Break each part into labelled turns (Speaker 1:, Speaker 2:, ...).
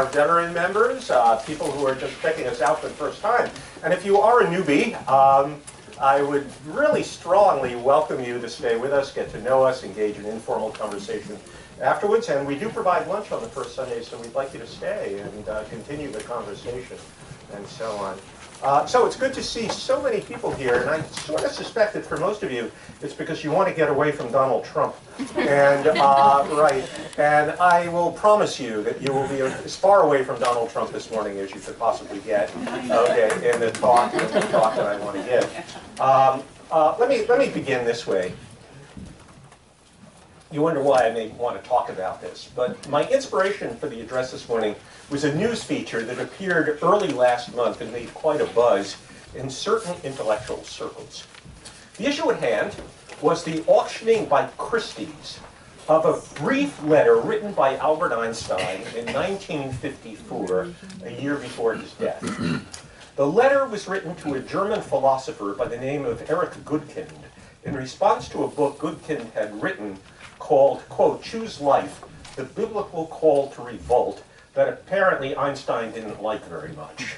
Speaker 1: our veteran members, people who are just checking us out for the first time. And if you are a newbie, I would really strongly welcome you to stay with us, get to know us, engage in informal conversation afterwards. And we do provide lunch on the first Sunday, so we'd like you to stay and continue the conversation and so on. So it's good to see so many people here, and I sort of suspect that for most of you, it's because you want to get away from Donald Trump. And right, and I will promise you that you will be as far away from Donald Trump this morning as you could possibly get. Okay, in the talk that I want to give. Let me begin this way. You wonder why I may want to talk about this, but my inspiration for the address this morning was a news feature that appeared early last month and made quite a buzz in certain intellectual circles. The issue at hand was the auctioning by Christie's of a brief letter written by Albert Einstein in 1954, a year before his death. The letter was written to a German philosopher by the name of Erich Goodkind in response to a book Goodkind had written called, quote, "Choose Life, the Biblical Call to Revolt," that apparently Einstein didn't like very much.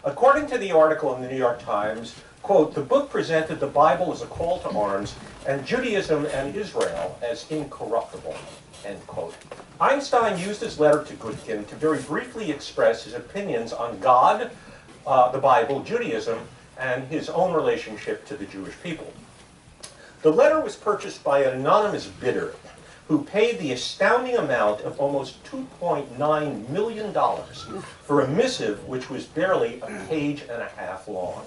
Speaker 1: According to the article in the New York Times, quote, "The book presented the Bible as a call to arms and Judaism and Israel as incorruptible," end quote. Einstein used his letter to Goodkind to very briefly express his opinions on God, the Bible, Judaism, and his own relationship to the Jewish people. The letter was purchased by an anonymous bidder who paid the astounding amount of almost $2.9 million for a missive which was barely a page and a half long.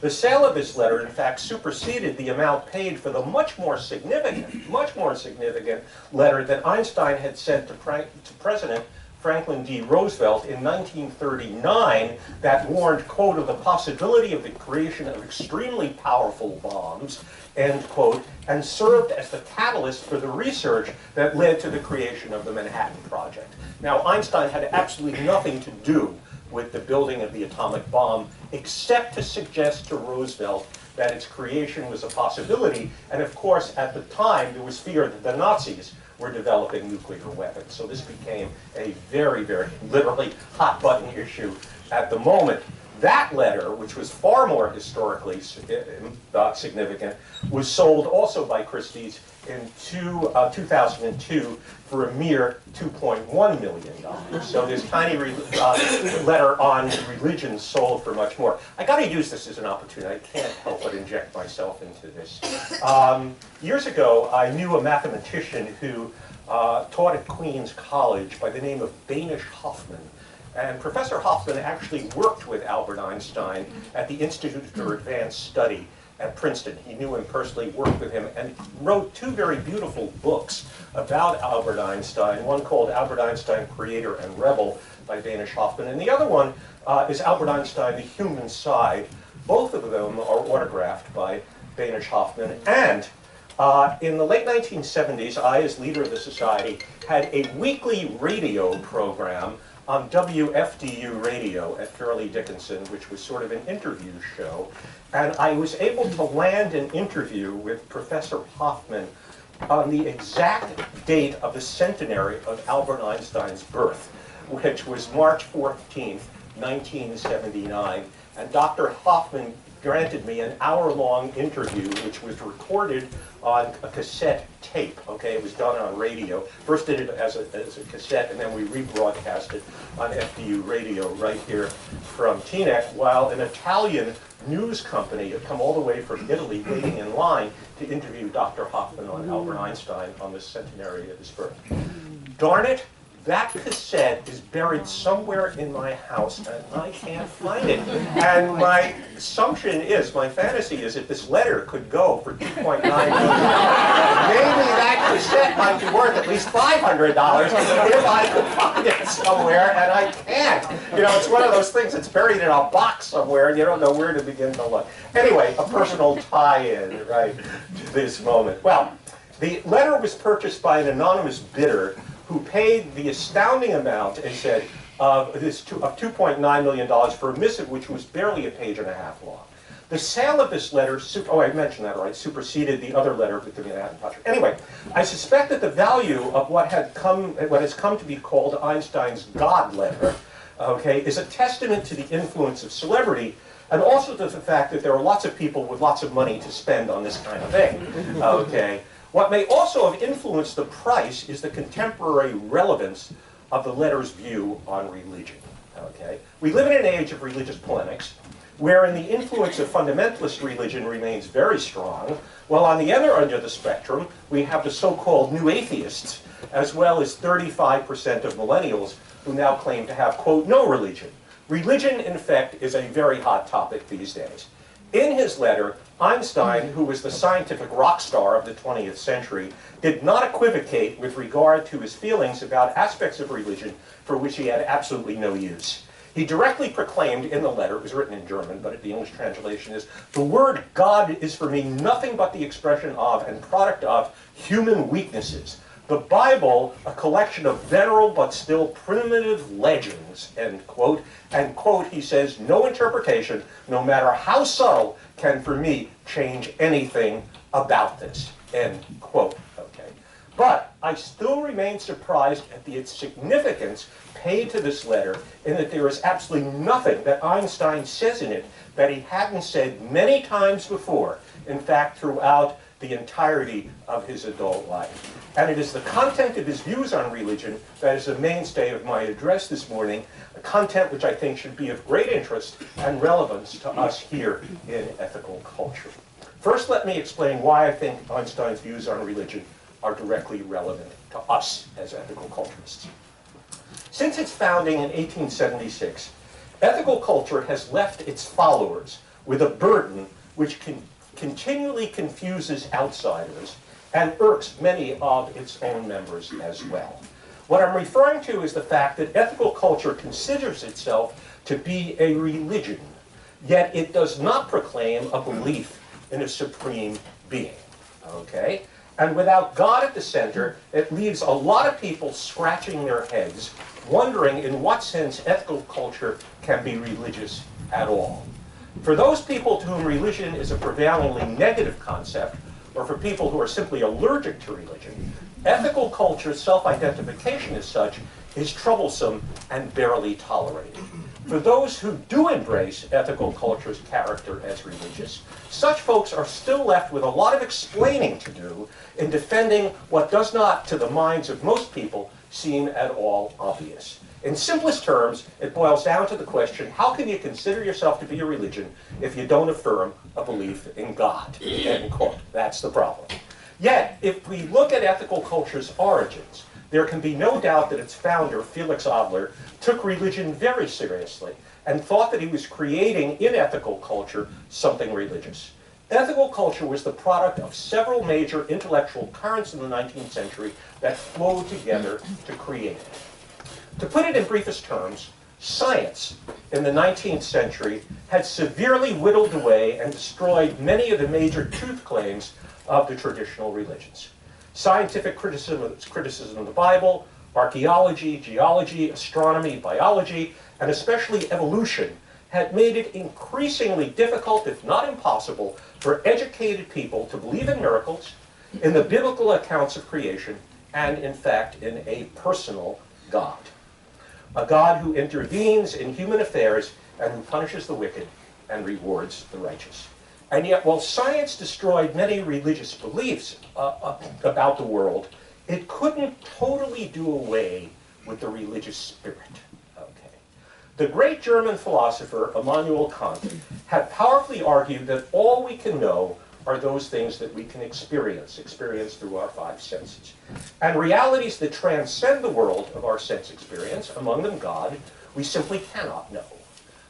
Speaker 1: The sale of this letter, in fact, superseded the amount paid for the much more significant letter that Einstein had sent to President Franklin D. Roosevelt in 1939 that warned, quote, of the possibility of the creation of extremely powerful bombs, end quote, and served as the catalyst for the research that led to the creation of the Manhattan Project. Now, Einstein had absolutely nothing to do with the building of the atomic bomb, except to suggest to Roosevelt that its creation was a possibility. And of course, at the time, there was fear that the Nazis were developing nuclear weapons. So this became a very, very literally hot-button issue at the moment. That letter, which was far more historically significant, was sold also by Christie's in 2002 for a mere $2.1 million. So this tiny letter on religion sold for much more. I got to use this as an opportunity. I can't help but inject myself into this. Years ago, I knew a mathematician who taught at Queens College by the name of Banish Hoffman. And Professor Hoffman actually worked with Albert Einstein at the Institute for Advanced Study at Princeton. He knew him personally, worked with him, and wrote two very beautiful books about Albert Einstein, one called Albert Einstein, Creator and Rebel by Banish Hoffman, and the other one is Albert Einstein, The Human Side. Both of them are autographed by Banish Hoffman, and in the late 1970s, I, as leader of the society, had a weekly radio program on WFDU radio at Fairleigh Dickinson, which was sort of an interview show. And I was able to land an interview with Professor Hoffman on the exact date of the centenary of Albert Einstein's birth, which was March 14th, 1979. And Dr. Hoffman granted me an hour-long interview, which was recorded on a cassette tape. Okay, it was done on radio. First did it as a cassette, and then we rebroadcast it on FDU radio right here from Teaneck, while an Italian news company had come all the way from Italy waiting in line to interview Dr. Hoffman on Albert Einstein on the centenary of his birth. Darn it, that cassette is buried somewhere in my house, and I can't find it. And my assumption is, my fantasy is, that this letter could go for $2.9 million. Maybe that cassette might be worth at least $500 if I could find it somewhere, and I can't. You know, it's one of those things that's buried in a box somewhere, and you don't know where to begin to look. Anyway, a personal tie-in, right, to this moment. Well, the letter was purchased by an anonymous bidder who paid the astounding amount, they said, of $2.9 million for a missive which was barely a page and a half long. The sale of this letter, oh, I mentioned that, right, superseded the other letter with the Manhattan Project. Anyway, I suspect that the value of what has come to be called Einstein's God letter, okay, is a testament to the influence of celebrity, and also to the fact that there are lots of people with lots of money to spend on this kind of thing, okay. What may also have influenced the price is the contemporary relevance of the letter's view on religion, okay. We live in an age of religious polemics, wherein the influence of fundamentalist religion remains very strong, while on the other end of the spectrum, we have the so-called new atheists, as well as 35% of millennials who now claim to have, quote, no religion. Religion, in fact, is a very hot topic these days. In his letter, Einstein, who was the scientific rock star of the 20th century, did not equivocate with regard to his feelings about aspects of religion for which he had absolutely no use. He directly proclaimed in the letter, it was written in German, but the English translation is, the word God is for me nothing but the expression of and product of human weaknesses. The Bible, a collection of venerable but still primitive legends, end quote. And quote, he says, no interpretation, no matter how subtle, can for me change anything about this, end quote. Okay. But I still remain surprised at the significance paid to this letter in that there is absolutely nothing that Einstein says in it that he hadn't said many times before, in fact, throughout the entirety of his adult life. And it is the content of his views on religion that is the mainstay of my address this morning, a content which I think should be of great interest and relevance to us here in ethical culture. First, let me explain why I think Einstein's views on religion are directly relevant to us as ethical culturists. Since its founding in 1876, ethical culture has left its followers with a burden which continually confuses outsiders and irks many of its own members as well. What I'm referring to is the fact that ethical culture considers itself to be a religion, yet it does not proclaim a belief in a supreme being, okay? And without God at the center, it leaves a lot of people scratching their heads, wondering in what sense ethical culture can be religious at all. For those people to whom religion is a prevailingly negative concept, or for people who are simply allergic to religion, ethical culture's self-identification as such is troublesome and barely tolerated. For those who do embrace ethical culture's character as religious, such folks are still left with a lot of explaining to do in defending what does not, to the minds of most people, seem at all obvious. In simplest terms, it boils down to the question, how can you consider yourself to be a religion if you don't affirm a belief in God? End quote. That's the problem. Yet, if we look at ethical culture's origins, there can be no doubt that its founder, Felix Adler, took religion very seriously and thought that he was creating in ethical culture something religious. Ethical culture was the product of several major intellectual currents in the 19th century that flowed together to create it. To put it in briefest terms, science in the 19th century had severely whittled away and destroyed many of the major truth claims of the traditional religions. Scientific criticism of the Bible, archaeology, geology, astronomy, biology, and especially evolution had made it increasingly difficult, if not impossible, for educated people to believe in miracles, in the biblical accounts of creation, and in fact in a personal God. A God who intervenes in human affairs and who punishes the wicked and rewards the righteous. And yet, while science destroyed many religious beliefs about the world, it couldn't totally do away with the religious spirit. Okay. The great German philosopher Immanuel Kant had powerfully argued that all we can know are those things that we can experience through our five senses. And realities that transcend the world of our sense experience, among them God, we simply cannot know.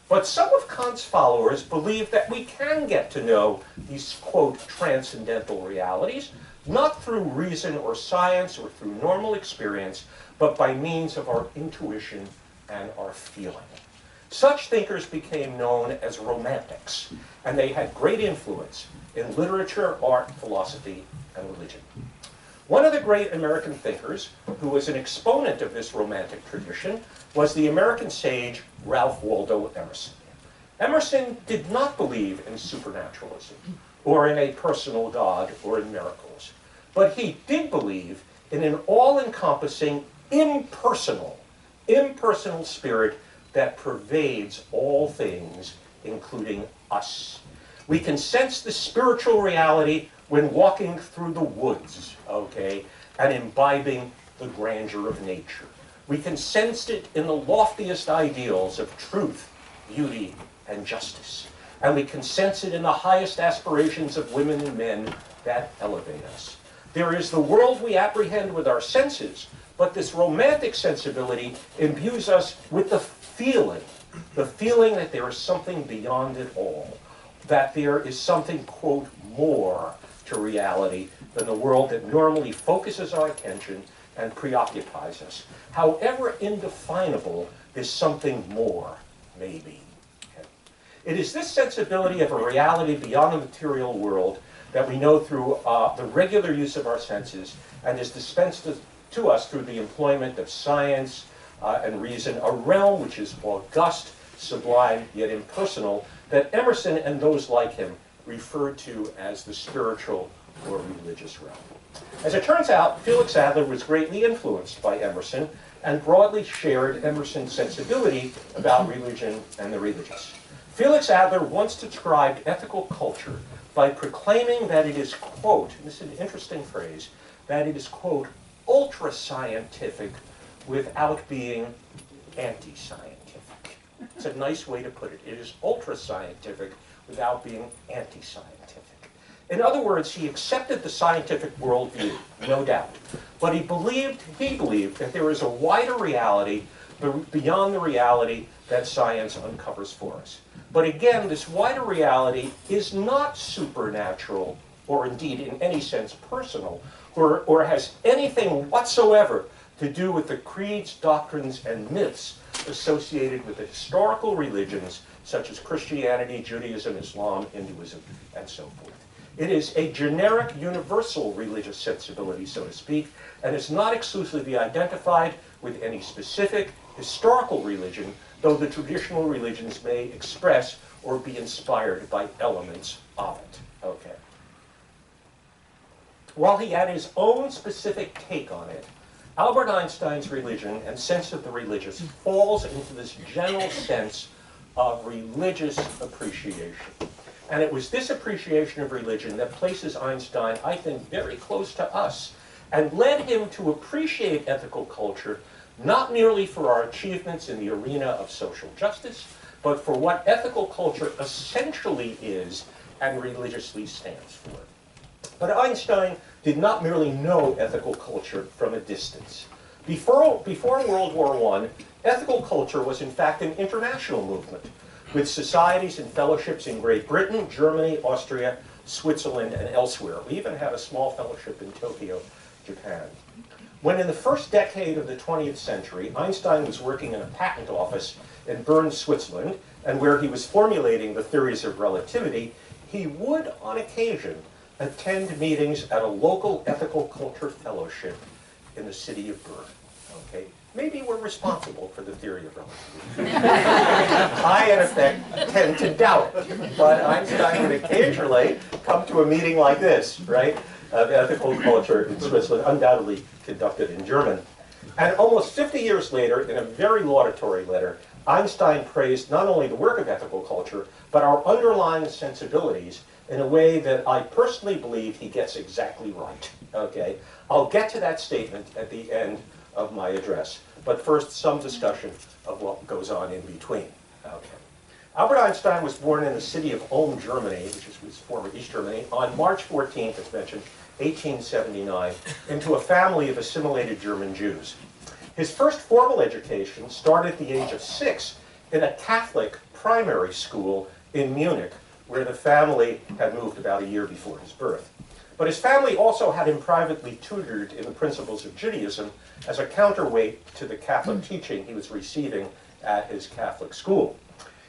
Speaker 1: But some of Kant's followers believe that we can get to know these, quote, transcendental realities, not through reason or science or through normal experience, but by means of our intuition and our feeling. Such thinkers became known as romantics, and they had great influence in literature, art, philosophy, and religion. One of the great American thinkers, who was an exponent of this romantic tradition, was the American sage Ralph Waldo Emerson. Emerson did not believe in supernaturalism, or in a personal God, or in miracles. But he did believe in an all-encompassing, impersonal spirit that pervades all things, including us. We can sense the spiritual reality when walking through the woods, okay, and imbibing the grandeur of nature. We can sense it in the loftiest ideals of truth, beauty, and justice. And we can sense it in the highest aspirations of women and men that elevate us. There is the world we apprehend with our senses, but this romantic sensibility imbues us with the feeling that there is something beyond it all, that there is something, quote, more to reality than the world that normally focuses our attention and preoccupies us. However indefinable this something more may be. Okay. It is this sensibility of a reality beyond the material world that we know through the regular use of our senses and is dispensed to us through the employment of science and reason, a realm which is august, sublime, yet impersonal, that Emerson and those like him referred to as the spiritual or religious realm. As it turns out, Felix Adler was greatly influenced by Emerson and broadly shared Emerson's sensibility about religion and the religious. Felix Adler once described ethical culture by proclaiming that it is, quote, this is an interesting phrase, that it is, quote, ultra-scientific without being anti-scientific. It's a nice way to put it. It is ultra-scientific without being anti-scientific. In other words, he accepted the scientific worldview, no doubt, but he believed that there is a wider reality beyond the reality that science uncovers for us. But again, this wider reality is not supernatural, or indeed in any sense personal, or has anything whatsoever to do with the creeds, doctrines, and myths associated with the historical religions such as Christianity, Judaism, Islam, Hinduism, and so forth. It is a generic, universal religious sensibility, so to speak, and is not exclusively identified with any specific historical religion, though the traditional religions may express or be inspired by elements of it. Okay. While he had his own specific take on it, Albert Einstein's religion and sense of the religious falls into this general sense of religious appreciation. And it was this appreciation of religion that places Einstein, I think, very close to us and led him to appreciate ethical culture not merely for our achievements in the arena of social justice, but for what ethical culture essentially is and religiously stands for. But Einstein did not merely know ethical culture from a distance. Before World War I, ethical culture was in fact an international movement, with societies and fellowships in Great Britain, Germany, Austria, Switzerland, and elsewhere. We even had a small fellowship in Tokyo, Japan. When in the first decade of the 20th century, Einstein was working in a patent office in Bern, Switzerland, and where he was formulating the theories of relativity, he would, on occasion, attend meetings at a local ethical culture fellowship in the city of Bergen. Okay? Maybe we're responsible for the theory of relativity. I, in effect, tend to doubt it. But Einstein would occasionally come to a meeting like this, right, of ethical culture in Switzerland, undoubtedly conducted in German. And almost 50 years later, in a very laudatory letter, Einstein praised not only the work of ethical culture, but our underlying sensibilities in a way that I personally believe he gets exactly right. Okay? I'll get to that statement at the end of my address. But first, some discussion of what goes on in between. Okay. Albert Einstein was born in the city of Ulm, Germany, which is former East Germany, on March 14th, as mentioned, 1879, into a family of assimilated German Jews. His first formal education started at the age of 6 in a Catholic primary school in Munich, where the family had moved about a year before his birth. But his family also had him privately tutored in the principles of Judaism as a counterweight to the Catholic teaching he was receiving at his Catholic school.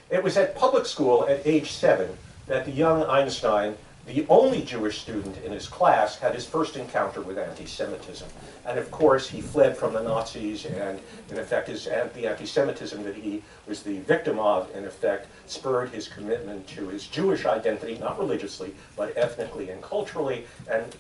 Speaker 1: It was at public school at age 7 that the young Einstein the only Jewish student in his class, had his first encounter with anti-Semitism. And of course, he fled from the Nazis, and in effect, the anti-Semitism that he was the victim of, in effect, spurred his commitment to his Jewish identity, not religiously, but ethnically and culturally, and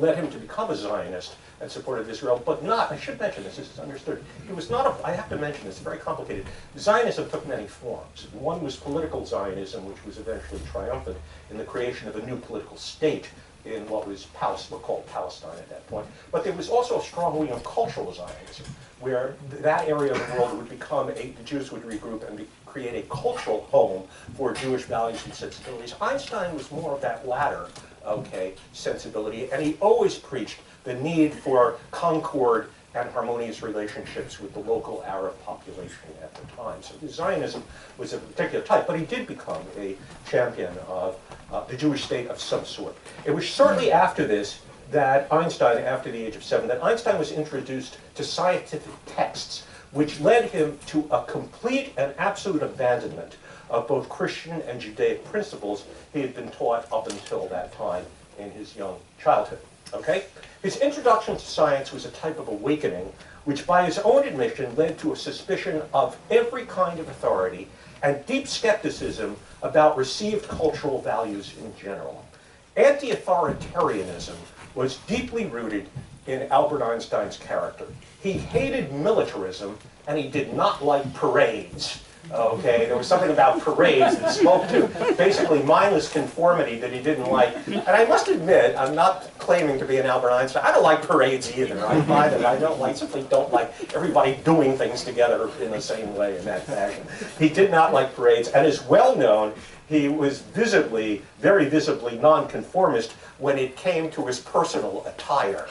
Speaker 1: led him to become a Zionist and supported Israel, but not, I should mention this is understood, it was not I have to mention this, it's very complicated. Zionism took many forms. One was political Zionism, which was eventually triumphant in the creation of a new political state in what was called Palestine at that point. But there was also a strong wing of cultural Zionism, where that area of the world would become, the Jews would regroup and create a cultural home for Jewish values and sensibilities. Einstein was more of that latter, sensibility, and he always preached the need for concord and harmonious relationships with the local Arab population at the time. So Zionism was a particular type, but he did become a champion of the Jewish state of some sort. It was shortly after this that Einstein, after the age of 7, that Einstein was introduced to scientific texts, which led him to a complete and absolute abandonment of both Christian and Judaic principles he had been taught up until that time in his young childhood. His introduction to science was a type of awakening, which by his own admission led to a suspicion of every kind of authority and deep skepticism about received cultural values in general. Anti-authoritarianism was deeply rooted in Albert Einstein's character. He hated militarism, and he did not like parades. There was something about parades that spoke to basically mindless conformity that he didn't like. And I must admit, I'm not claiming to be an Albert Einstein. I don't like parades either. I find that I simply don't like everybody doing things together in the same way in that fashion. He did not like parades, and is well known, he was very visibly nonconformist when it came to his personal attire.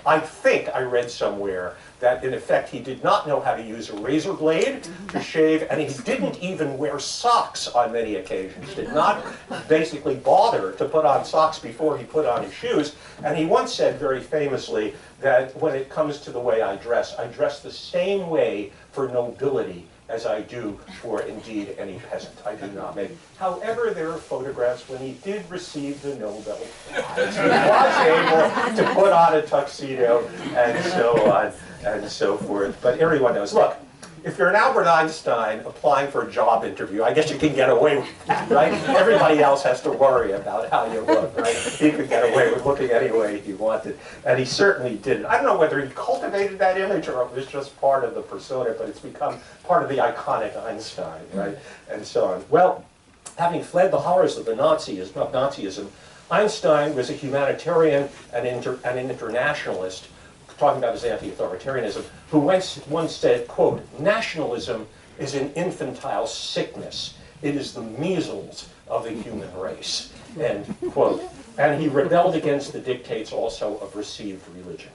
Speaker 1: I think I read somewhere that in effect he did not know how to use a razor blade to shave, and he didn't even wear socks on many occasions, did not basically bother to put on socks before he put on his shoes. And he once said very famously that when it comes to the way I dress the same way for nobility as I do for, indeed, any peasant. I do not make. However, there are photographs when he did receive the Nobel Prize. He was able to put on a tuxedo and so on and so forth. But everyone knows. Look, if you're an Albert Einstein applying for a job interview, I guess you can get away with that, right? Everybody else has to worry about how you look, right? He could get away with looking any way he wanted, and he certainly did. I don't know whether he cultivated that image or it was just part of the persona, but it's become part of the iconic Einstein, right? And so on. Well, having fled the horrors of Nazism, Einstein was a humanitarian and an internationalist, talking about his anti-authoritarianism, who once said, quote, "Nationalism is an infantile sickness. It is the measles of the human race," end quote. And he rebelled against the dictates also of received religion.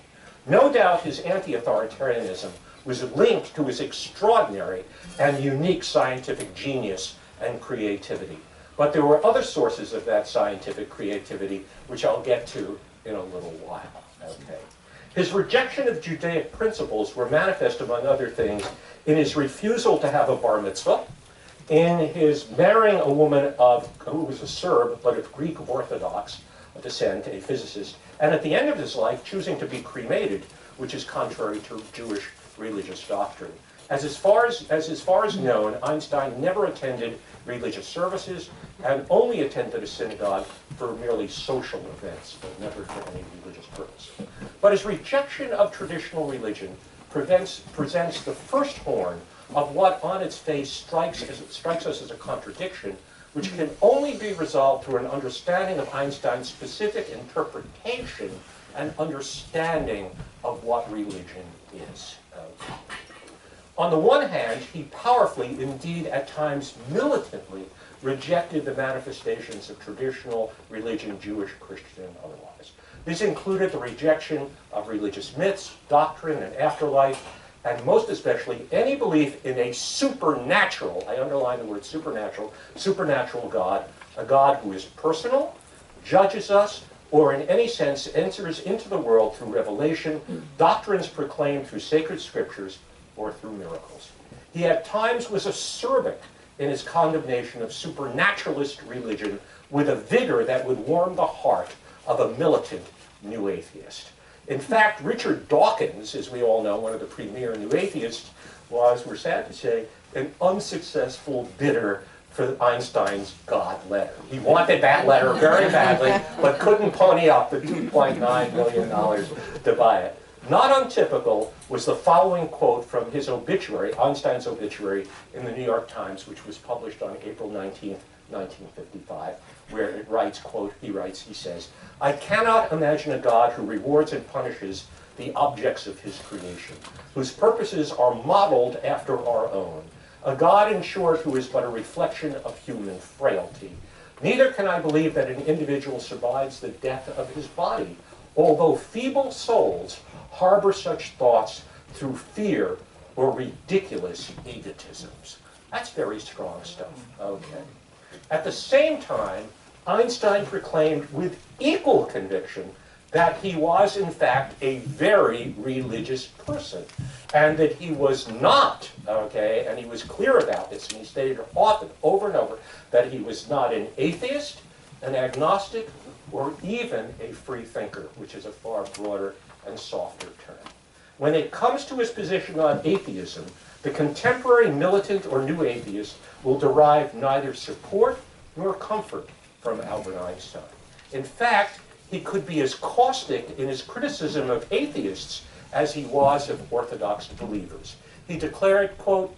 Speaker 1: No doubt his anti-authoritarianism was linked to his extraordinary and unique scientific genius and creativity. But there were other sources of that scientific creativity, which I'll get to in a little while. His rejection of Judaic principles were manifest, among other things, in his refusal to have a bar mitzvah, in his marrying a woman who was a Serb, but of Greek Orthodox descent, a physicist, and at the end of his life choosing to be cremated, which is contrary to Jewish religious doctrine. As far as known, Einstein never attended religious services and only attended a synagogue for merely social events, but never for any religious purpose. But his rejection of traditional religion presents the first horn of what on its face strikes us as a contradiction, which can only be resolved through an understanding of Einstein's specific interpretation and understanding of what religion is. On the one hand, he powerfully, indeed at times militantly, rejected the manifestations of traditional religion, Jewish, Christian, and otherwise. This included the rejection of religious myths, doctrine, and afterlife, and most especially any belief in a supernatural, I underline the word supernatural God, a God who is personal, judges us, or in any sense enters into the world through revelation, doctrines proclaimed through sacred scriptures, or through miracles. He at times was acerbic in his condemnation of supernaturalist religion with a vigor that would warm the heart of a militant new atheist. In fact, Richard Dawkins, as we all know, one of the premier new atheists, was, we're sad to say, an unsuccessful bidder for Einstein's God letter. He wanted that letter very badly, but couldn't pony up the $2.9 million to buy it. Not untypical was the following quote from his obituary, Einstein's obituary, in the New York Times, which was published on April 19th, 1955, where it writes, quote, he says, "I cannot imagine a God who rewards and punishes the objects of his creation, whose purposes are modeled after our own. A God, in short, who is but a reflection of human frailty. Neither can I believe that an individual survives the death of his body, although feeble souls harbor such thoughts through fear or ridiculous egotisms." That's very strong stuff. Okay. At the same time, Einstein proclaimed with equal conviction that he was, in fact, a very religious person, and that he was not, okay, and he was clear about this, and he stated often, over and over, that he was not an atheist, an agnostic, or even a free thinker, which is a far broader and softer term. When it comes to his position on atheism, the contemporary militant or new atheist will derive neither support nor comfort from Albert Einstein. In fact, he could be as caustic in his criticism of atheists as he was of Orthodox believers. He declared, quote,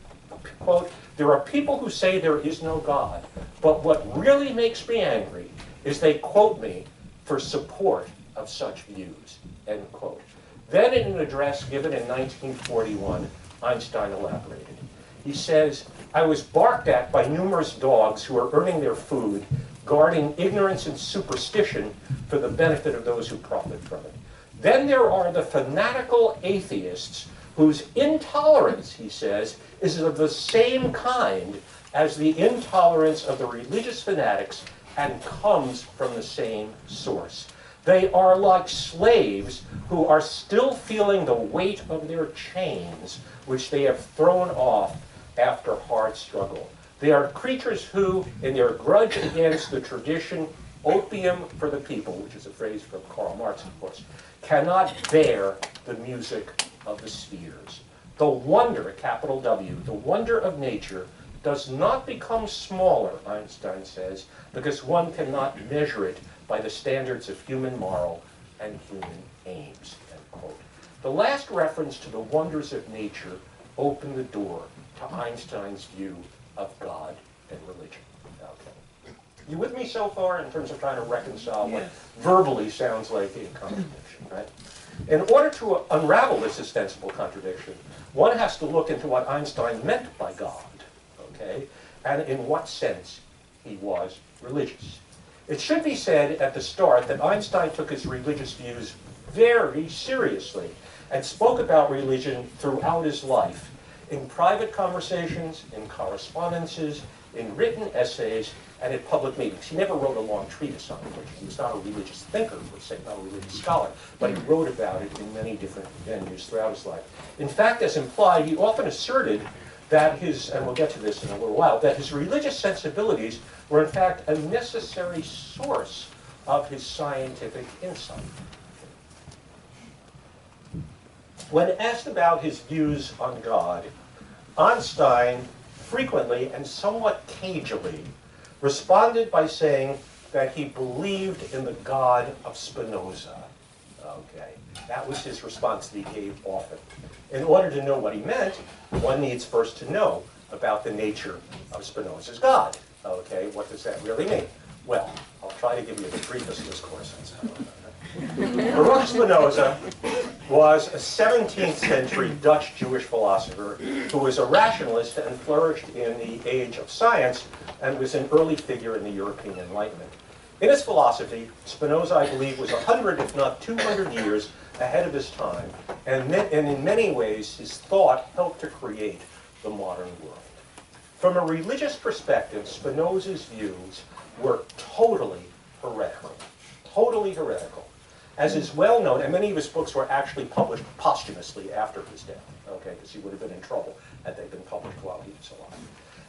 Speaker 1: "There are people who say there is no God, but what really makes me angry is they quote me for support of such views," end quote. Then in an address given in 1941, Einstein elaborated. He says, "I was barked at by numerous dogs who are earning their food, guarding ignorance and superstition for the benefit of those who profit from it. Then there are the fanatical atheists whose intolerance," he says, "is of the same kind as the intolerance of the religious fanatics and comes from the same source. They are like slaves who are still feeling the weight of their chains, which they have thrown off after hard struggle. They are creatures who, in their grudge against the tradition, opium for the people," which is a phrase from Karl Marx, of course, "cannot bear the music of the spheres. The wonder, capital W, the wonder of nature does not become smaller," Einstein says, "because one cannot measure it by the standards of human moral and human aims," end quote. The last reference to the wonders of nature opened the door to Einstein's view of God and religion. Okay. You with me so far in terms of trying to reconcile what verbally sounds like a contradiction, right? In order to unravel this ostensible contradiction, one has to look into what Einstein meant by God, okay, and in what sense he was religious. It should be said at the start that Einstein took his religious views very seriously and spoke about religion throughout his life, in private conversations, in correspondences, in written essays, and at public meetings. He never wrote a long treatise on religion. He was not a religious thinker, per se, not a religious scholar, but he wrote about it in many different venues throughout his life. In fact, as implied, he often asserted that his, and we'll get to this in a little while, that his religious sensibilities were in fact a necessary source of his scientific insight. When asked about his views on God, Einstein frequently and somewhat cagily responded by saying that he believed in the God of Spinoza. Okay, that was his response that he gave often. In order to know what he meant, one needs first to know about the nature of Spinoza's God. Okay, what does that really mean? Well, I'll try to give you the briefest discourse. Baruch Spinoza was a 17th century Dutch Jewish philosopher who was a rationalist and flourished in the age of science and was an early figure in the European Enlightenment. In his philosophy, Spinoza, I believe, was 100, if not 200 years ahead of his time, and in many ways his thought helped to create the modern world. From a religious perspective, Spinoza's views were totally heretical. Totally heretical. As is well known, and many of his books were actually published posthumously after his death, okay, because he would have been in trouble had they been published while he was alive.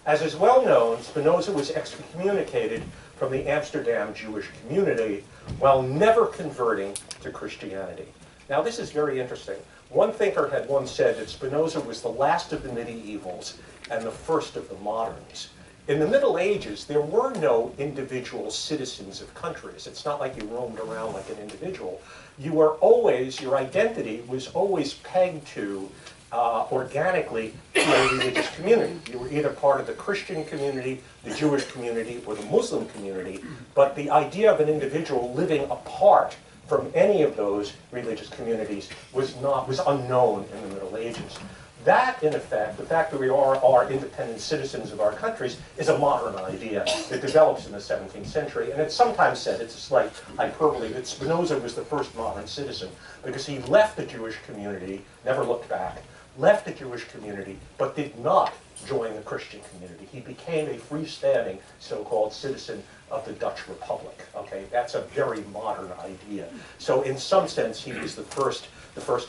Speaker 1: As is well known, Spinoza was excommunicated from the Amsterdam Jewish community while never converting to Christianity. Now, this is very interesting. One thinker had once said that Spinoza was the last of the medievals and the first of the moderns. In the Middle Ages, there were no individual citizens of countries. It's not like you roamed around like an individual. You were always, your identity was always pegged to, organically, to a religious community. You were either part of the Christian community, the Jewish community, or the Muslim community, but the idea of an individual living apart from any of those religious communities was unknown in the Middle Ages. That, in effect, the fact that we are independent citizens of our countries, is a modern idea that develops in the 17th century. And it's sometimes said, it's a slight hyperbole, that Spinoza was the first modern citizen because he left the Jewish community, never looked back, left the Jewish community, but did not join the Christian community. He became a freestanding so-called citizen of the Dutch Republic. Okay, that's a very modern idea. So in some sense, he was the first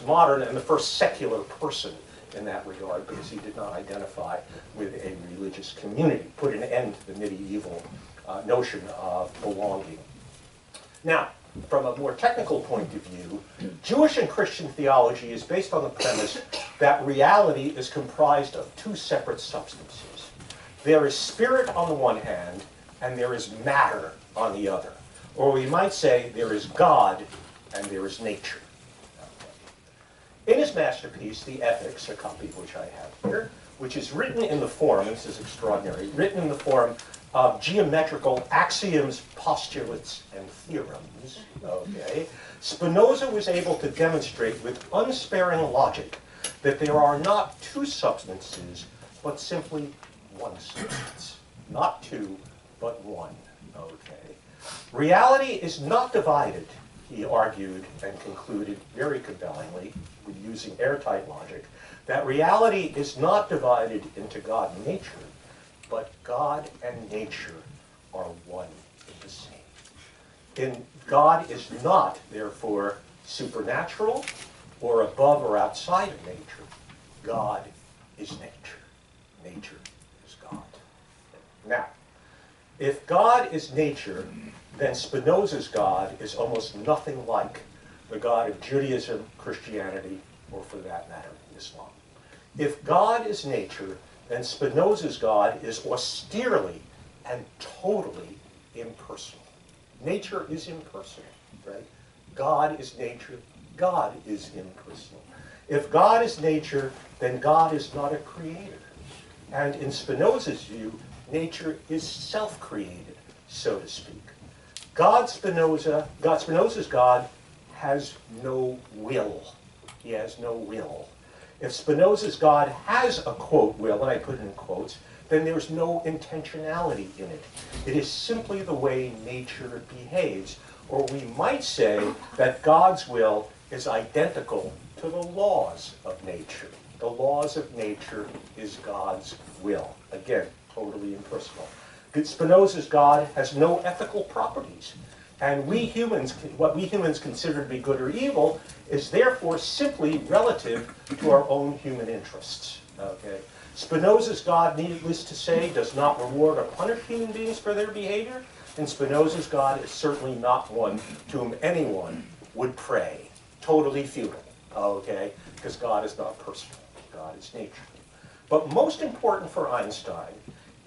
Speaker 1: modern and the first secular person in that regard, because he did not identify with a religious community, put an end to the medieval notion of belonging. Now, from a more technical point of view, Jewish and Christian theology is based on the premise that reality is comprised of two separate substances. There is spirit on the one hand, and there is matter on the other. Or we might say there is God and there is nature. In his masterpiece, The Ethics, a copy of which I have here, which is written in the form, this is extraordinary, written in the form of geometrical axioms, postulates, and theorems, okay, Spinoza was able to demonstrate with unsparing logic that there are not two substances, but simply one substance. Not two, but one, okay. Reality is not divided, he argued and concluded very compellingly, with using airtight logic, that reality is not divided into God and nature, but God and nature are one and the same. God is not, therefore, supernatural or above or outside of nature. God is nature. Nature is God. Now, if God is nature, then Spinoza's God is almost nothing like the God of Judaism, Christianity, or for that matter, Islam. If God is nature, then Spinoza's God is austerely and totally impersonal. Nature is impersonal, right? God is nature, God is impersonal. If God is nature, then God is not a creator. And in Spinoza's view, nature is self-created, so to speak. Spinoza's God has no will. He has no will. If Spinoza's God has a, quote, will, and I put it in quotes, then there's no intentionality in it. It is simply the way nature behaves. Or we might say that God's will is identical to the laws of nature. The laws of nature is God's will. Again, totally impersonal. Spinoza's God has no ethical properties. And we humans, what we humans consider to be good or evil, is therefore simply relative to our own human interests. Okay? Spinoza's God, needless to say, does not reward or punish human beings for their behavior, and Spinoza's God is certainly not one to whom anyone would pray. Totally futile, okay? Because God is not personal. God is nature. But most important for Einstein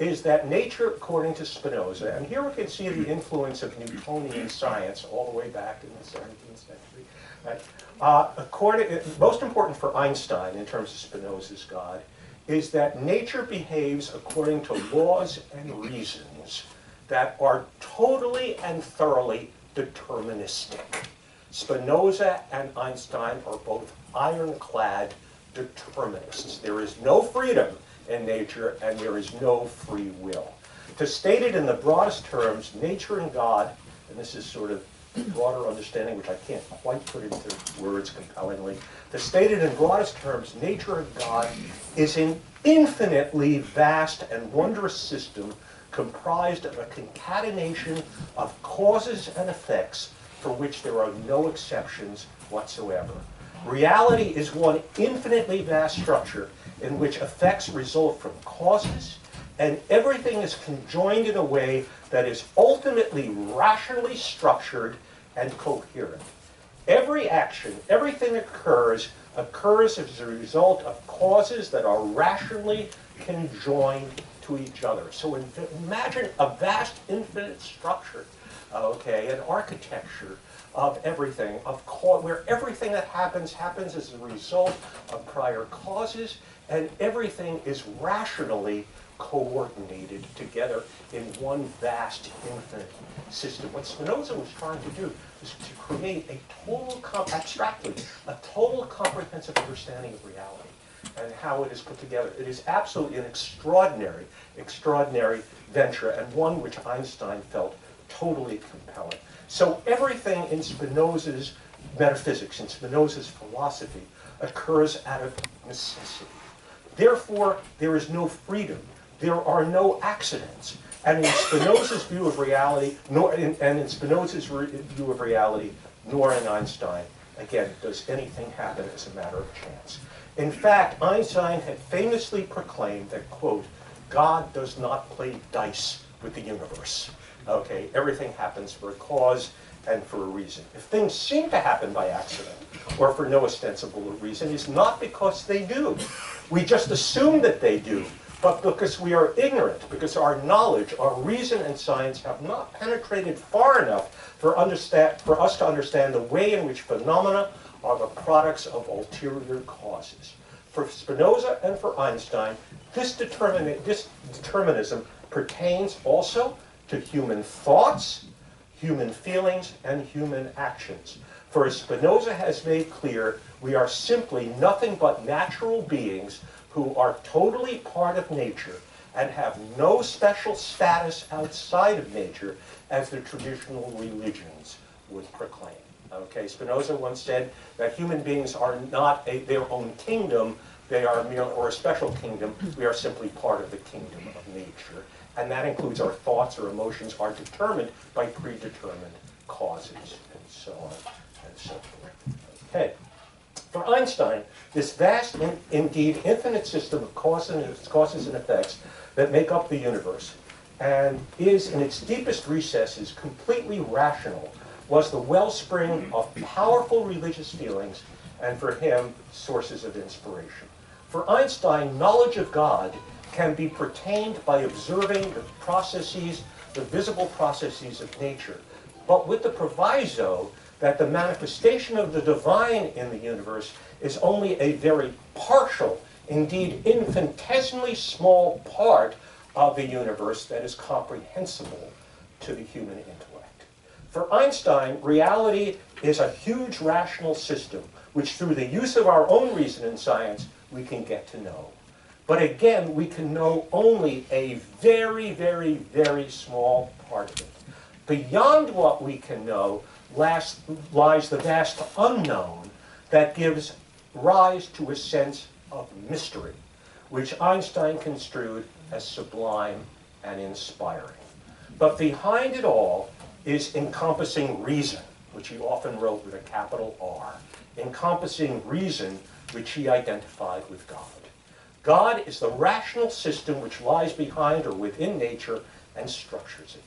Speaker 1: is that nature, according to Spinoza, and here we can see the influence of Newtonian science all the way back in the 17th century. Right? Most important for Einstein, in terms of Spinoza's God, is that nature behaves according to laws and reasons that are totally and thoroughly deterministic. Spinoza and Einstein are both ironclad determinists. There is no freedom in nature, and there is no free will. To state it in the broadest terms, nature and God, and this is sort of broader understanding, which I can't quite put into words compellingly, to state it in broadest terms, nature and God is an infinitely vast and wondrous system comprised of a concatenation of causes and effects for which there are no exceptions whatsoever. Reality is one infinitely vast structure in which effects result from causes, and everything is conjoined in a way that is ultimately rationally structured and coherent. Every action, everything occurs as a result of causes that are rationally conjoined to each other. So imagine a vast infinite structure, okay, an architecture of everything, where everything that happens as a result of prior causes, and everything is rationally coordinated together in one vast infinite system. What Spinoza was trying to do is to create a total, abstractly, a total comprehensive understanding of reality and how it is put together. It is absolutely an extraordinary, extraordinary venture, and one which Einstein felt totally compelling. So everything in Spinoza's metaphysics, in Spinoza's philosophy, occurs out of necessity. Therefore, there is no freedom. There are no accidents. And in Spinoza's view of reality, nor in Einstein, again, does anything happen as a matter of chance. In fact, Einstein had famously proclaimed that, quote, God does not play dice with the universe. Okay, everything happens for a cause and for a reason. If things seem to happen by accident or for no ostensible reason, it's not because they do. We just assume that they do, but because we are ignorant, because our knowledge, our reason and science have not penetrated far enough for us to understand the way in which phenomena are the products of ulterior causes. For Spinoza and for Einstein, this determinism pertains also to human thoughts, human feelings, and human actions. For as Spinoza has made clear, we are simply nothing but natural beings who are totally part of nature and have no special status outside of nature, as the traditional religions would proclaim. Okay, Spinoza once said that human beings are not their own kingdom, they are merely, or a special kingdom, we are simply part of the kingdom of nature. And that includes our thoughts or emotions are determined by predetermined causes, and so on and so forth. Okay. For Einstein, this vast, indeed infinite system of causes and effects that make up the universe, and is in its deepest recesses completely rational, was the wellspring of powerful religious feelings, and for him, sources of inspiration. For Einstein, knowledge of God can be pertained by observing the processes, the visible processes of nature, but with the proviso that the manifestation of the divine in the universe is only a very partial, indeed infinitesimally small part of the universe that is comprehensible to the human intellect. For Einstein, reality is a huge rational system, which through the use of our own reason and science, we can get to know. But again, we can know only a very, very, very small part of it. Beyond what we can know lies the vast unknown that gives rise to a sense of mystery, which Einstein construed as sublime and inspiring. But behind it all is encompassing reason, which he often wrote with a capital R, encompassing reason which he identified with God. God is the rational system which lies behind or within nature and structures it.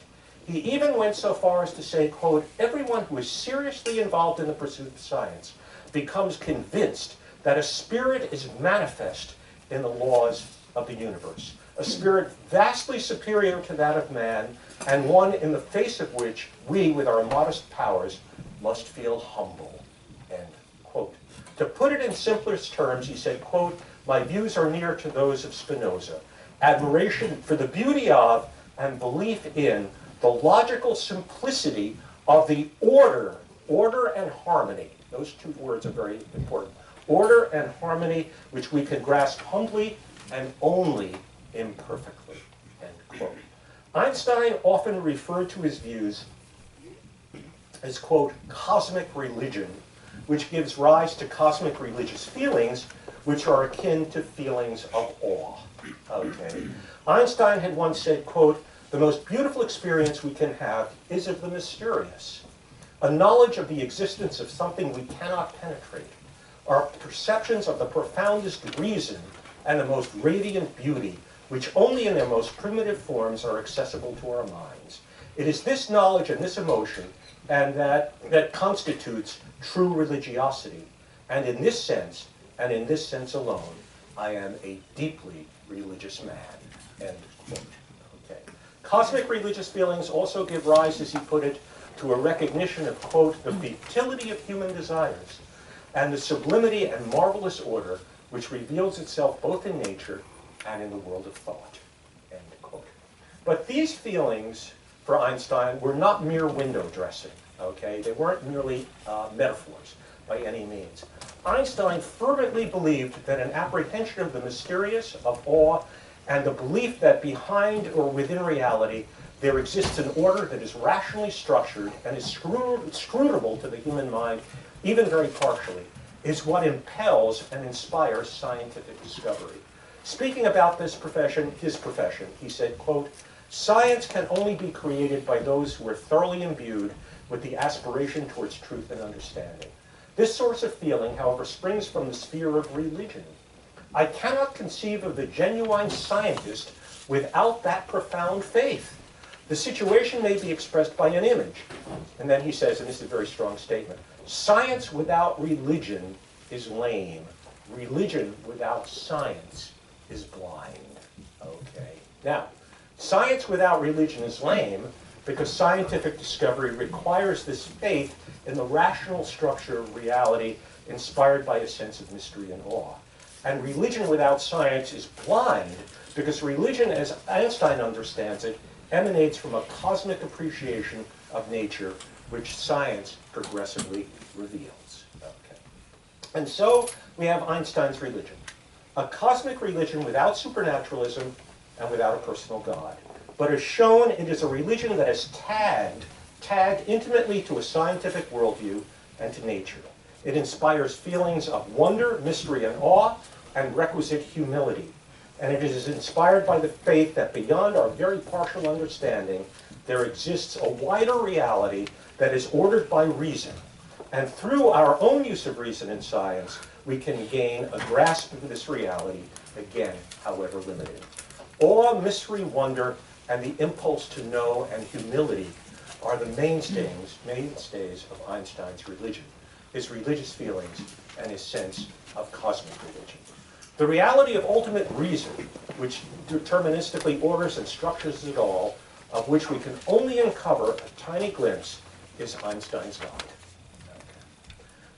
Speaker 1: He even went so far as to say, quote, everyone who is seriously involved in the pursuit of science becomes convinced that a spirit is manifest in the laws of the universe, a spirit vastly superior to that of man, and one in the face of which we, with our modest powers, must feel humble, end quote. To put it in simplest terms, he said, quote, my views are near to those of Spinoza. Admiration for the beauty of and belief in the logical simplicity of the order and harmony. Those two words are very important. Order and harmony, which we can grasp humbly and only imperfectly, end quote. Einstein often referred to his views as, quote, cosmic religion, which gives rise to cosmic religious feelings, which are akin to feelings of awe. Okay. Einstein had once said, quote, the most beautiful experience we can have is of the mysterious, a knowledge of the existence of something we cannot penetrate, our perceptions of the profoundest reason and the most radiant beauty which only in their most primitive forms are accessible to our minds. It is this knowledge and this emotion and that constitutes true religiosity. And in this sense, and in this sense alone, I am a deeply religious man. End quote. Okay. Cosmic religious feelings also give rise, as he put it, to a recognition of, quote, the futility of human desires and the sublimity and marvelous order which reveals itself both in nature and in the world of thought, end quote. But these feelings, for Einstein, were not mere window dressing, okay? They weren't merely metaphors by any means. Einstein fervently believed that an apprehension of the mysterious, of awe, and the belief that behind or within reality there exists an order that is rationally structured and is scrutable to the human mind, even very partially, is what impels and inspires scientific discovery. Speaking about this profession, his profession, he said, quote, "Science can only be created by those who are thoroughly imbued with the aspiration towards truth and understanding. This source of feeling, however, springs from the sphere of religion. I cannot conceive of the genuine scientist without that profound faith. The situation may be expressed by an image." And then he says, and this is a very strong statement, "Science without religion is lame. Religion without science is blind." Okay. Now, science without religion is lame because scientific discovery requires this faith in the rational structure of reality inspired by a sense of mystery and awe. And religion without science is blind because religion, as Einstein understands it, emanates from a cosmic appreciation of nature which science progressively reveals. Okay. And so we have Einstein's religion, a cosmic religion without supernaturalism and without a personal God. But as shown, it is a religion that is tagged intimately to a scientific worldview and to nature. It inspires feelings of wonder, mystery, and awe, and requisite humility. And it is inspired by the faith that beyond our very partial understanding, there exists a wider reality that is ordered by reason. And through our own use of reason in science, we can gain a grasp of this reality, again, however limited. Awe, mystery, wonder, and the impulse to know and humility are the mainstays of Einstein's religion, his religious feelings, and his sense of cosmic religion. The reality of ultimate reason, which deterministically orders and structures it all, of which we can only uncover a tiny glimpse, is Einstein's God. Okay.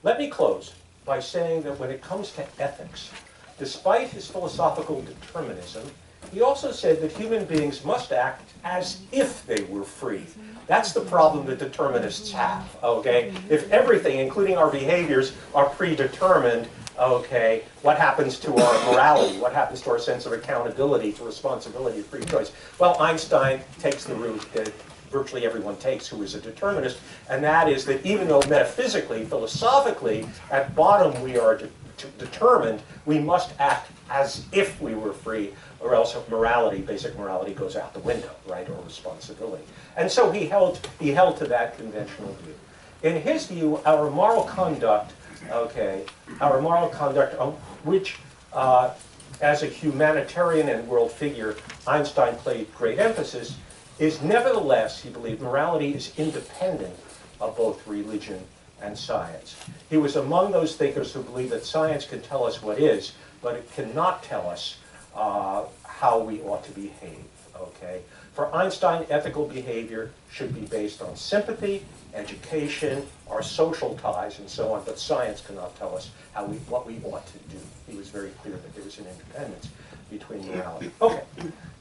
Speaker 1: Let me close by saying that when it comes to ethics, despite his philosophical determinism, he also said that human beings must act as if they were free. That's the problem that determinists have, okay? If everything, including our behaviors, are predetermined, okay, what happens to our morality? What happens to our sense of accountability, to responsibility, free choice? Well, Einstein takes the route that virtually everyone takes who is a determinist, and that is that even though metaphysically, philosophically, at bottom we are determined, we must act as if we were free, or else morality, basic morality, goes out the window, right, or responsibility. And so he held to that conventional view. In his view, our moral conduct, which as a humanitarian and world figure, Einstein played great emphasis, is nevertheless, he believed, morality is independent of both religion and science. He was among those thinkers who believe that science can tell us what is, but it cannot tell us how we ought to behave, okay? For Einstein, ethical behavior should be based on sympathy, education, our social ties, and so on, but science cannot tell us what we ought to do. He was very clear that there was an independence between morality. Okay,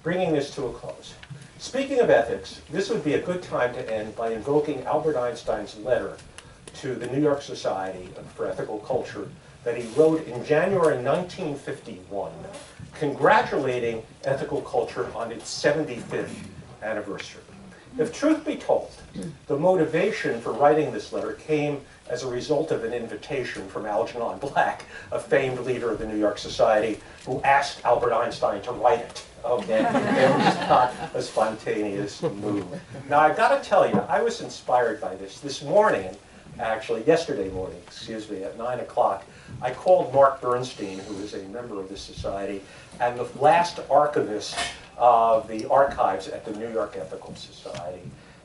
Speaker 1: bringing this to a close. Speaking of ethics, this would be a good time to end by invoking Albert Einstein's letter to the New York Society for Ethical Culture that he wrote in January 1951, congratulating ethical culture on its 75th anniversary. If truth be told, the motivation for writing this letter came as a result of an invitation from Algernon Black, a famed leader of the New York Society, who asked Albert Einstein to write it. Okay, it was not a spontaneous move. Now, I've got to tell you, I was inspired by this morning, actually, yesterday morning, excuse me, at 9 o'clock. I called Mark Bernstein, who is a member of this society, and the last archivist of the archives at the New York Ethical Society.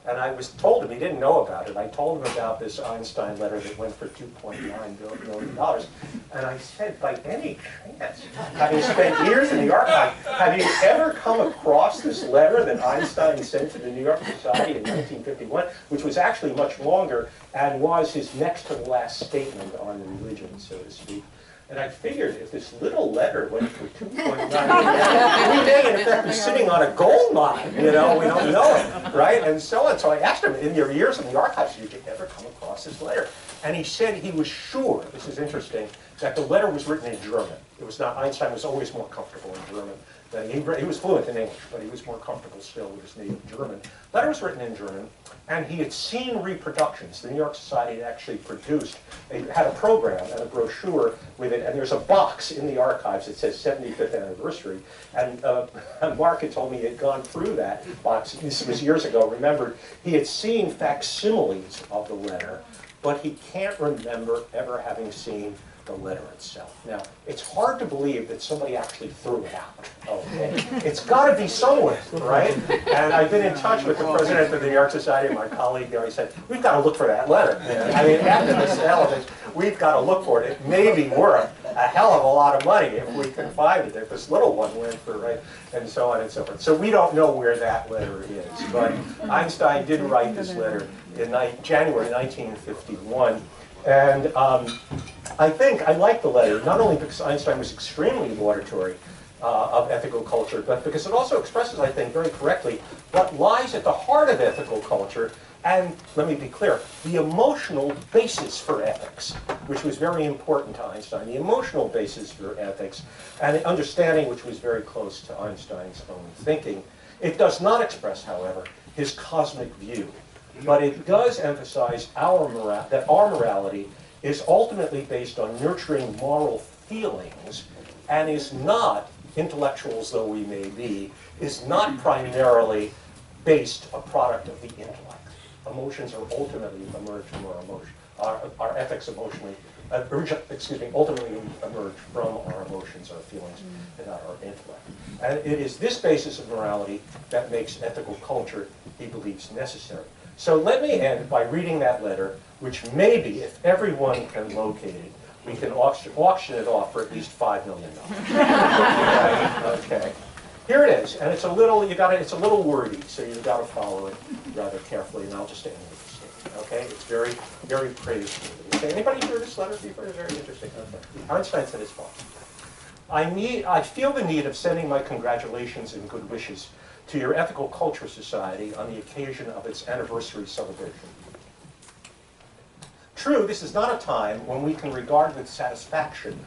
Speaker 1: And I was told him, he didn't know about it, I told him about this Einstein letter that went for $2.9 million. And I said, by any chance, having spent years in the archive, have you ever come across this letter that Einstein sent to the New York Society in 1951, which was actually much longer and was his next to the last statement on religion, so to speak. And I figured if this little letter went for 2.9 million, we may in effect be sitting on a gold mine, we don't know it, right? And so on. So I asked him, in your years in the archives, did you ever come across this letter? And he said he was sure, this is interesting, that the letter was written in German. It was not, Einstein was always more comfortable in German. He was fluent in English, but he was more comfortable still with his native German. The letter was written in German, and he had seen reproductions. The New York Society had actually produced, they had a program and a brochure with it, and there's a box in the archives that says 75th anniversary. And Mark had told me he had gone through that box, this was years ago, remembered, he had seen facsimiles of the letter, but he can't remember ever having seen the letter itself. Now, it's hard to believe that somebody actually threw it out. Okay? It's got to be somewhere, right? And I've been in touch with the president of the New York Society, my colleague there. He said, we've got to look for that letter. I mean, after this element, we've got to look for it. It may be worth a hell of a lot of money if we can find it, if this little one went for, right, and so on and so forth. So we don't know where that letter is. But Einstein did write this letter in January 1951. And I think I like the letter, not only because Einstein was extremely laudatory of ethical culture, but because it also expresses, I think, very correctly what lies at the heart of ethical culture, and, let me be clear, the emotional basis for ethics, which was very important to Einstein, the emotional basis for ethics, and the understanding which was very close to Einstein's own thinking. It does not express, however, his cosmic view. But it does emphasize that our morality is ultimately based on nurturing moral feelings and is not, intellectuals though we may be, is not primarily based a product of the intellect. Emotions are ultimately emerged from our emotion. Our ethics ultimately emerge from our emotions, our feelings, and not our intellect. And it is this basis of morality that makes ethical culture, he believes, necessary. So let me end by reading that letter, which maybe, if everyone can locate it, we can auction it off for at least $5 million. Okay. Here it is, and it's a little, it's a little wordy, so you've got to follow it rather carefully, and I'll just end with this statement. Okay, it's very, very praiseworthy. Okay, anybody hear this letter before? It's very interesting. Okay. Einstein said as follows: I feel the need of sending my congratulations and good wishes to your Ethical Culture Society on the occasion of its anniversary celebration. True, this is not a time when we can regard with satisfaction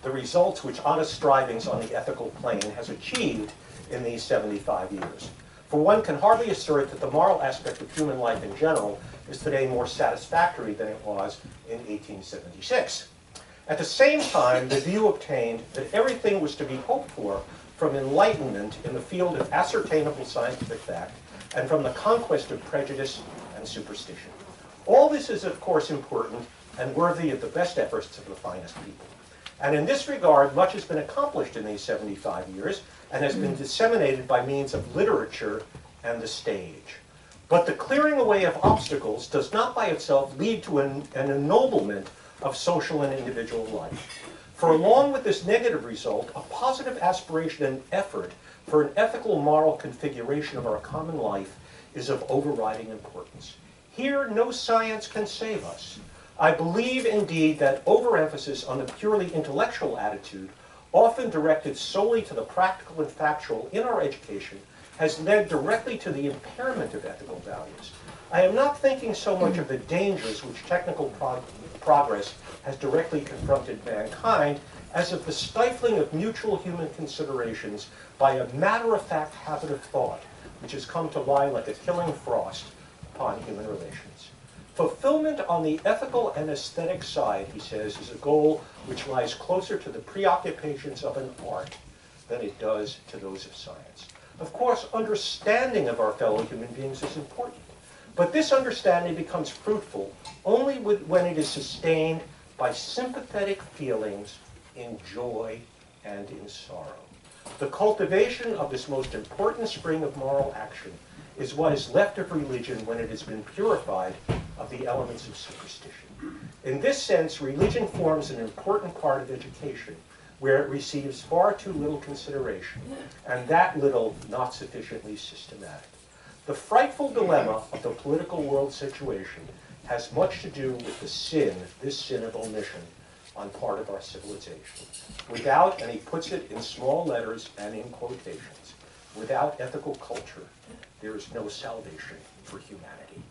Speaker 1: the results which honest strivings on the ethical plane has achieved in these 75 years. For one can hardly assert that the moral aspect of human life in general is today more satisfactory than it was in 1876. At the same time, the view obtained that everything was to be hoped for from enlightenment in the field of ascertainable scientific fact and from the conquest of prejudice and superstition. All this is, of course, important and worthy of the best efforts of the finest people. And in this regard, much has been accomplished in these 75 years and has been disseminated by means of literature and the stage. But the clearing away of obstacles does not by itself lead to an ennoblement of social and individual life. For along with this negative result, a positive aspiration and effort for an ethical moral configuration of our common life is of overriding importance. Here, no science can save us. I believe, indeed, that overemphasis on the purely intellectual attitude, often directed solely to the practical and factual in our education, has led directly to the impairment of ethical values. I am not thinking so much of the dangers which technical progress has directly confronted mankind as of the stifling of mutual human considerations by a matter-of-fact habit of thought, which has come to lie like a killing frost upon human relations. Fulfillment on the ethical and aesthetic side, he says, is a goal which lies closer to the preoccupations of an art than it does to those of science. Of course, understanding of our fellow human beings is important, but this understanding becomes fruitful only when it is sustained by sympathetic feelings in joy and in sorrow. The cultivation of this most important spring of moral action is what is left of religion when it has been purified of the elements of superstition. In this sense, religion forms an important part of education, where it receives far too little consideration, and that little not sufficiently systematic. The frightful dilemma of the political world situation has much to do with the sin, this sin of omission, on part of our civilization. Without, and he puts it in small letters and in quotations, without ethical culture, there is no salvation for humanity.